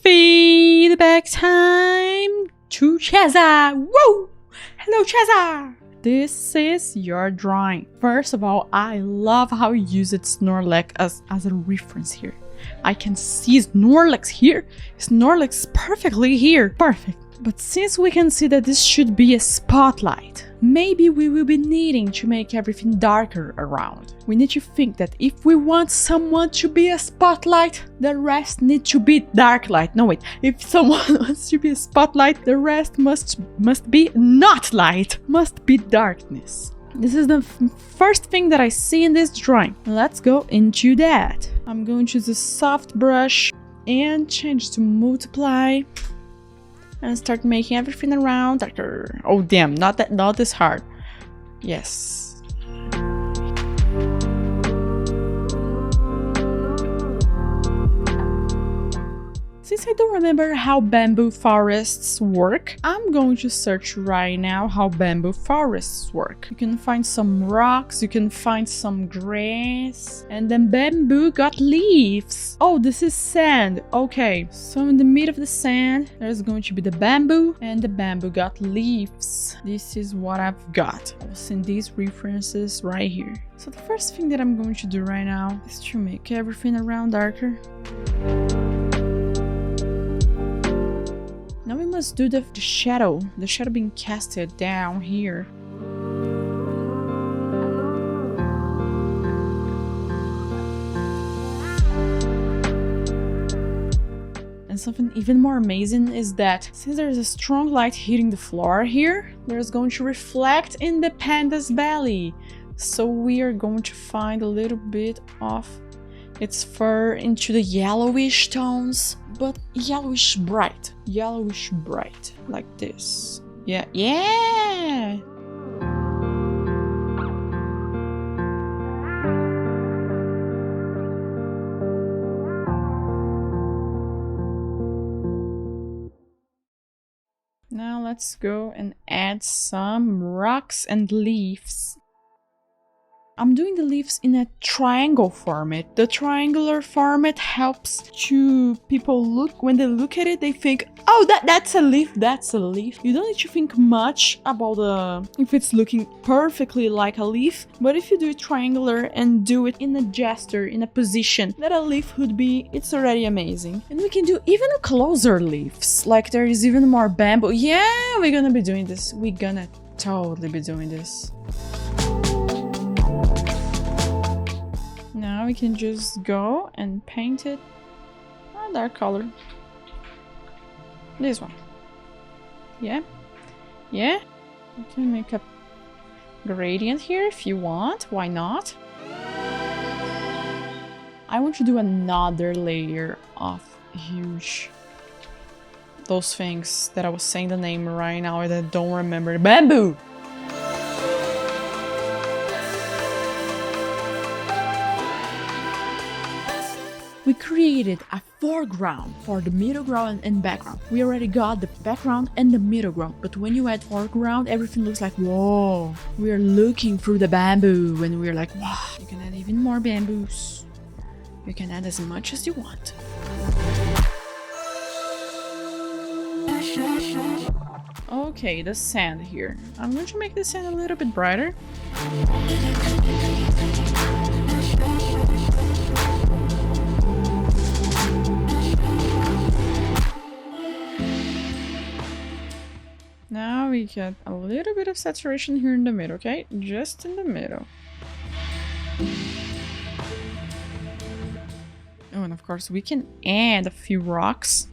Feedback time to Cheza. Whoa! Hello, Cheza. This is your drawing. First of all, I love how you use Snorlax as a reference here. I can see Snorlax here. Snorlax perfectly here. Perfect. But since we can see that this should be a spotlight, maybe we will be needing to make everything darker around. We need to think that if we want someone to be a spotlight, the rest need to be dark light. No wait, if someone wants to be a spotlight, the rest must be not light, must be darkness. This is the first thing that I see in this drawing. Let's go into that. I'm going to use a soft brush and change to multiply. And start making everything around darker. Oh damn, not this hard. Yes. Since I don't remember how bamboo forests work, I'm going to search right now how bamboo forests work. You can find some rocks, you can find some grass, and then bamboo got leaves. Oh, this is sand. Okay, so in the middle of the sand, there's going to be the bamboo, and the bamboo got leaves. This is what I've got. I'll send these references right here. So the first thing that I'm going to do right now is to make everything around darker. Now we must do the shadow being casted down here. And something even more amazing is that since there's a strong light hitting the floor here, there's going to reflect in the panda's belly. So we are going to find a little bit of its fur into the yellowish tones, but yellowish bright, like this. Yeah. Now let's go and add some rocks and leaves. I'm doing the leaves in a triangle format. The triangular format helps to people look, when they look at it, they think, oh, that's a leaf, that's a leaf. You don't need to think much about if it's looking perfectly like a leaf, but if you do it triangular and do it in a gesture, in a position that a leaf would be, it's already amazing. And we can do even closer leaves, like there is even more bamboo. Yeah, we're gonna be doing this. We're gonna totally be doing this. Now we can just go and paint it a dark color. This one. Yeah. You can make a gradient here if you want. Why not? I want to do another layer of huge... those things that I was saying the name right now that I don't remember. Bamboo! We created a foreground for the middle ground and background. We already got the background and the middle ground, but when you add foreground, everything looks like, whoa. We are looking through the bamboo and we're like, wow. You can add even more bamboos. You can add as much as you want. Okay, the sand here. I'm going to make the sand a little bit brighter. Now we get a little bit of saturation here in the middle, okay? Just in the middle. Oh, and of course we can add a few rocks.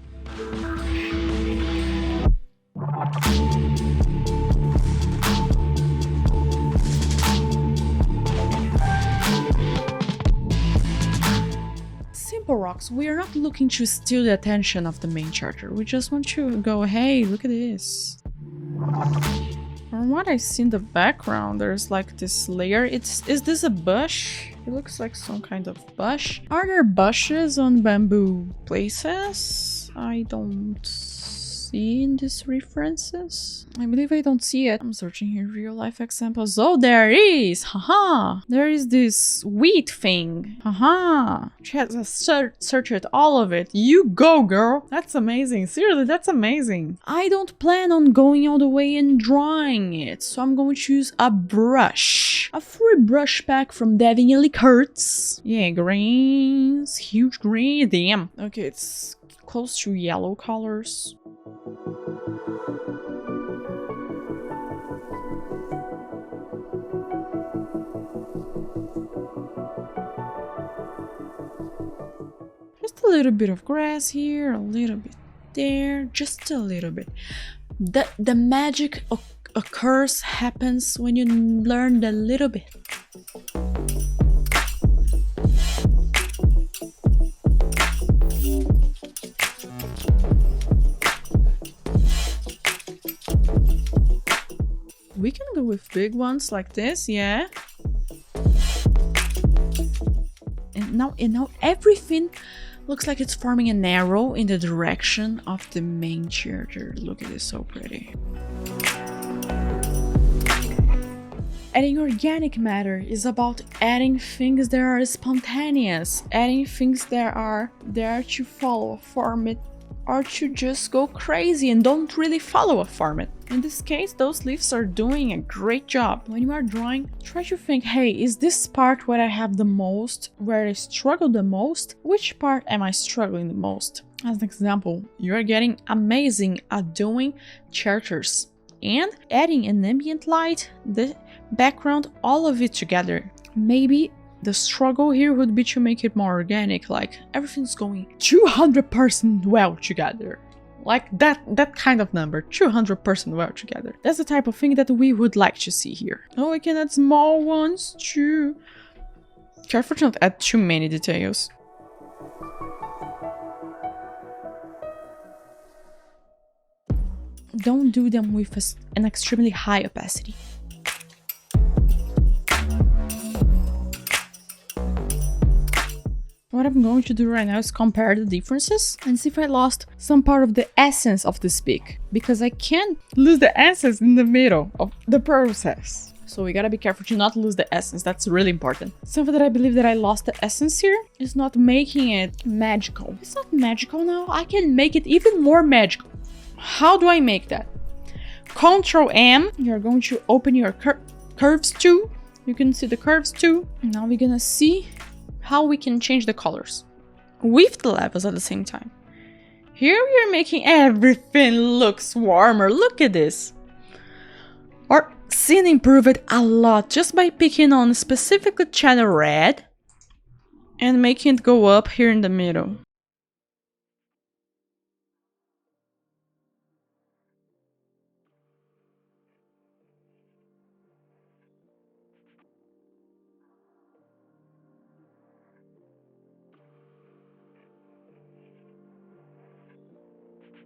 Simple rocks. We are not looking to steal the attention of the main character. We just want to go, hey, look at this. From what I see in the background, there's like this layer. Is this a bush? It looks like some kind of bush. Are there bushes on bamboo places? I don't seeing these references? I believe I don't see it. I'm searching here real life examples. Oh, there is! Haha! There is this wheat thing. Haha! She has searched all of it. You go, girl! That's amazing. Seriously, that's amazing. I don't plan on going all the way and drawing it, so I'm going to use a brush. A free brush pack from Neytirix. Yeah, greens. Huge green. Damn. Okay, it's close to yellow colors. Just a little bit of grass here, a little bit there, just a little bit. The magic occurs happens when you learn a little bit. We can go with big ones like this, yeah. And now everything looks like it's forming an arrow in the direction of the main character. Look at this, so pretty. Adding organic matter is about adding things that are spontaneous, adding things that are there to follow a format or to just go crazy and don't really follow a format. In this case, those leaves are doing a great job. When you are drawing, try to think, hey, is this part where I have the most, where I struggle the most? Which part am I struggling the most? As an example, you are getting amazing at doing characters and adding an ambient light, the background, all of it together. Maybe the struggle here would be to make it more organic, like everything's going 200% well together. Like that kind of number, 200% well together. That's the type of thing that we would like to see here. Oh, I can add small ones too. Careful to not add too many details. Don't do them with an extremely high opacity. What I'm going to do right now is compare the differences and see if I lost some part of the essence of this pic, because I can't lose the essence in the middle of the process. So we gotta be careful to not lose the essence. That's really important. Something that I believe that I lost the essence here is not making it magical. It's not magical now. I can make it even more magical. How do I make that? Ctrl M. You're going to open your curves too. You can see the curves too. Now we're gonna see how we can change the colors with the levels at the same time. Here we are making everything looks warmer. Look at this. Our scene improved a lot just by picking on specifically channel red and making it go up here in the middle.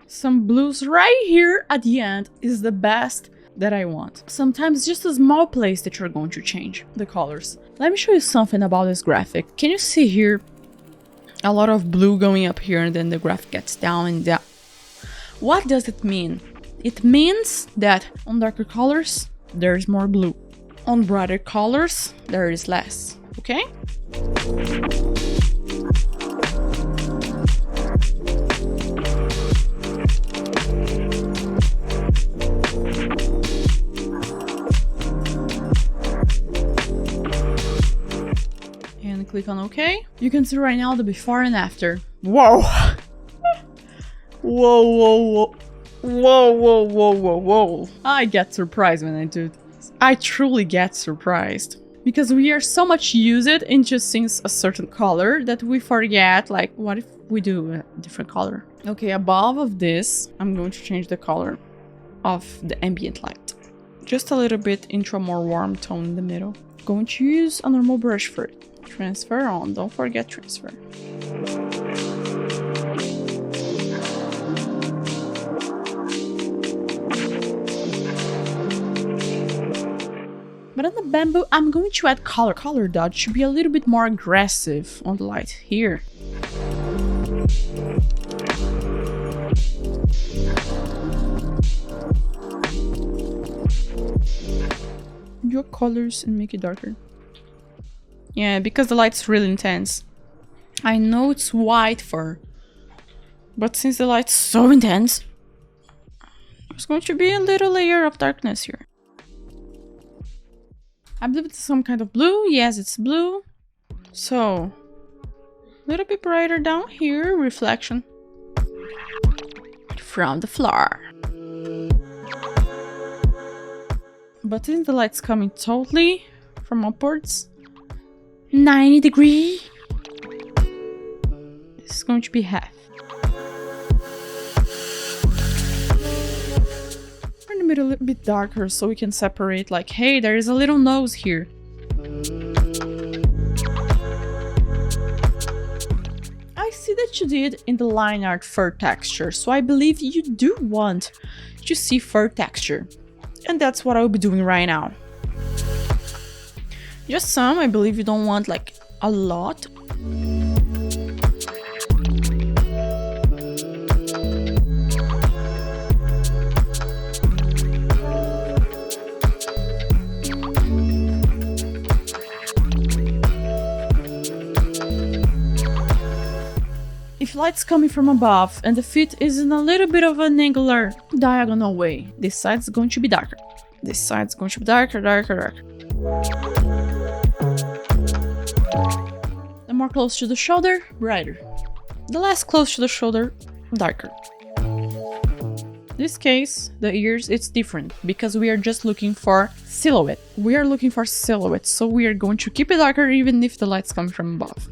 Some blues right here at the end is the best that I want. Sometimes just a small place that you're going to change the colors. Let me show you something about this graphic. Can you see here a lot of blue going up here and then the graphic gets down and down? What does it mean? It means that on darker colors, there is more blue. On brighter colors, there is less, okay? Click on OK. You can see right now the before and after. Whoa! Whoa, whoa, whoa. Whoa, whoa, whoa, whoa, whoa. I get surprised when I do this. I truly get surprised. Because we are so much used into seeing a certain color that we forget, like, what if we do a different color? Okay, above of this, I'm going to change the color of the ambient light. Just a little bit into a more warm tone in the middle. Going to use a normal brush for it. Transfer on, don't forget transfer. But on the bamboo, I'm going to add color. Color dot should be a little bit more aggressive on the light here. your colors and make it darker. Yeah, because the light's really intense. I know it's white fur, but since the light's so intense, there's going to be a little layer of darkness here. I believe it's some kind of blue. Yes, it's blue. So, a little bit brighter down here, reflection from the floor. But since the light's coming totally from upwards, 90 degrees, this is going to be half. We're in the middle a little bit darker so we can separate, like, hey, there is a little nose here. I see that you did in the line art fur texture, so I believe you do want to see fur texture. And that's what I'll be doing right now. Just some, I believe you don't want like a lot. If light's coming from above and the feet is in a little bit of an angular diagonal way, this side's going to be darker. This side's going to be darker, darker, darker. The more close to the shoulder, brighter. The less close to the shoulder, darker. In this case, the ears, it's different because we are just looking for silhouette. We are looking for silhouette, so we are going to keep it darker even if the light's coming from above.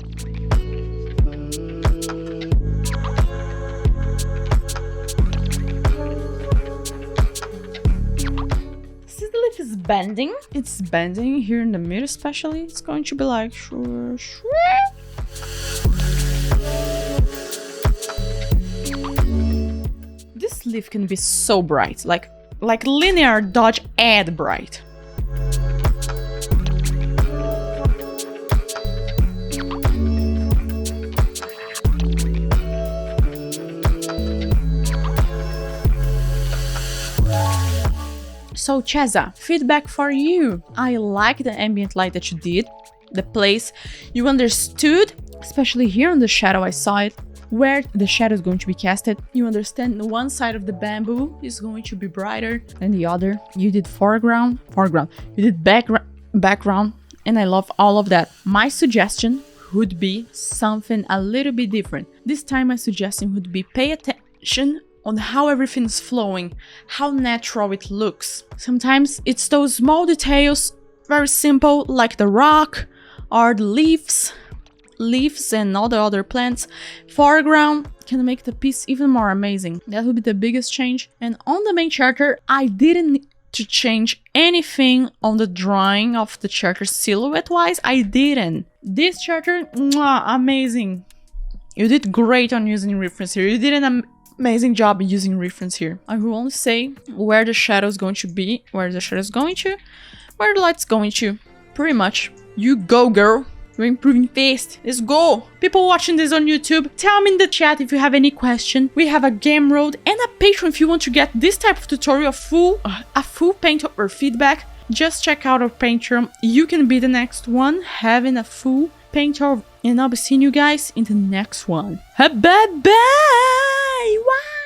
Is bending. It's bending here in the middle, especially. It's going to be like this leaf can be so bright, like linear dodge add bright. So Cheza, feedback for you. I like the ambient light that you did, the place you understood, especially here on the shadow I saw it, where the shadow is going to be casted. You understand the one side of the bamboo is going to be brighter than the other. You did foreground, you did background, and I love all of that. My suggestion would be something a little bit different. This time my suggestion would be pay attention on how everything's flowing, how natural it looks. Sometimes it's those small details, very simple, like the rock or the leaves and all the other plants. Foreground can make the piece even more amazing. That would be the biggest change. And on the main character, I didn't need to change anything on the drawing of the character silhouette-wise. I didn't. This character, amazing. You did great on using reference here. You did an amazing job using reference here. I will only say where the shadow is going to be, where the shadow is going to, where the light's going to. Pretty much. You go, girl. You're improving fast. Let's go. People watching this on YouTube, tell me in the chat if you have any question. We have a game road and a Patreon if you want to get this type of tutorial, a full paintover feedback. Just check out our Patreon. You can be the next one having a full paintover. And I'll be seeing you guys in the next one. Bye-bye! Wow!